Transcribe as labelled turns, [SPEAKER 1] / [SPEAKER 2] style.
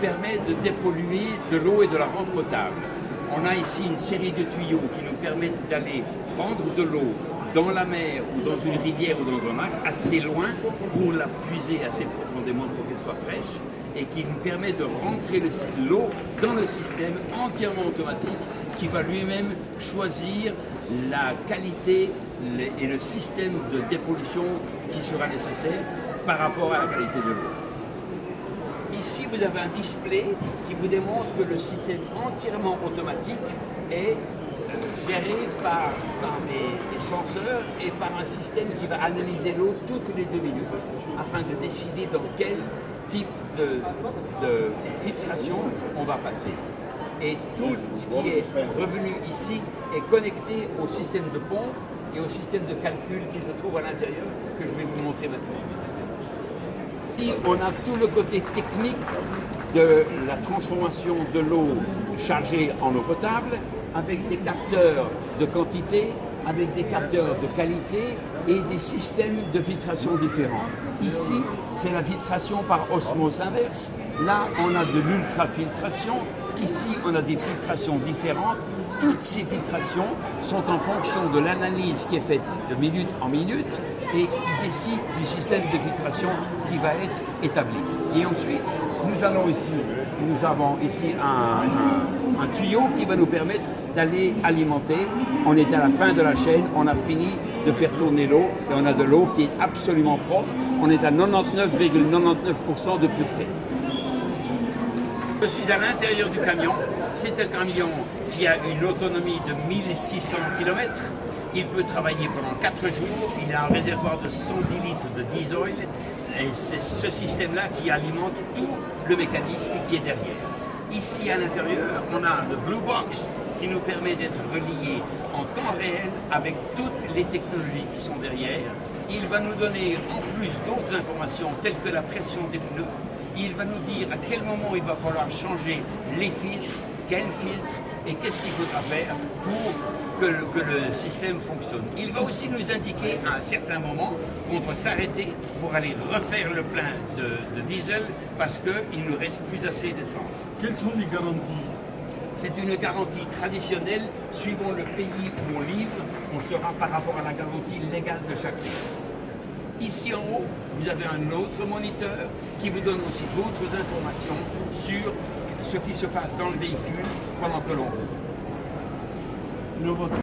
[SPEAKER 1] permet de dépolluer de l'eau et de la rendre potable. On a ici une série de tuyaux qui nous permettent d'aller prendre de l'eau dans la mer ou dans une rivière ou dans un lac assez loin pour la puiser assez profondément pour qu'elle soit fraîche et qui nous permet de rentrer l'eau dans le système entièrement automatique qui va lui-même choisir la qualité et le système de dépollution qui sera nécessaire par rapport à la qualité de l'eau. Ici, vous avez un display qui vous démontre que le système entièrement automatique est géré par des senseurs et par un système qui va analyser l'eau toutes les 2 minutes afin de décider dans quel type de filtration on va passer. Et tout ce qui est revenu ici est connecté au système de pompe et au système de calcul qui se trouve à l'intérieur que je vais vous montrer maintenant. Ici, on a tout le côté technique de la transformation de l'eau chargée en eau potable avec des capteurs de quantité, avec des capteurs de qualité et des systèmes de filtration différents. Ici, c'est la filtration par osmose inverse. Là, on a de l'ultrafiltration. Ici, on a des filtrations différentes. Toutes ces filtrations sont en fonction de l'analyse qui est faite de minute en minute et qui décide du système de filtration qui va être établi. Et ensuite, nous avons ici un tuyau qui va nous permettre d'aller alimenter. On est à la fin de la chaîne, on a fini de faire tourner l'eau et on a de l'eau qui est absolument propre. On est à 99,99% de pureté. Je suis à l'intérieur du camion. C'est un camion qui a une autonomie de 1600 km. Il peut travailler pendant 4 jours. Il a un réservoir de 110 litres de diesel. Et c'est ce système-là qui alimente tout le mécanisme qui est derrière. Ici à l'intérieur, on a le Blue Box qui nous permet d'être reliés en temps réel avec toutes les technologies qui sont derrière. Il va nous donner en plus d'autres informations telles que la pression des pneus. Il va nous dire à quel moment il va falloir changer les filtres, quels filtres et qu'est-ce qu'il faudra faire pour que le système fonctionne. Il va aussi nous indiquer à un certain moment qu'on doit s'arrêter pour aller refaire le plein de diesel parce qu'il ne nous reste plus assez d'essence.
[SPEAKER 2] Quelles sont les garanties?
[SPEAKER 1] C'est une garantie traditionnelle. Suivant le pays où on livre, on sera par rapport à la garantie légale de chaque pays. Ici en haut, vous avez un autre moniteur qui vous donne aussi d'autres informations sur ce qui se passe dans le véhicule pendant que l'on roule.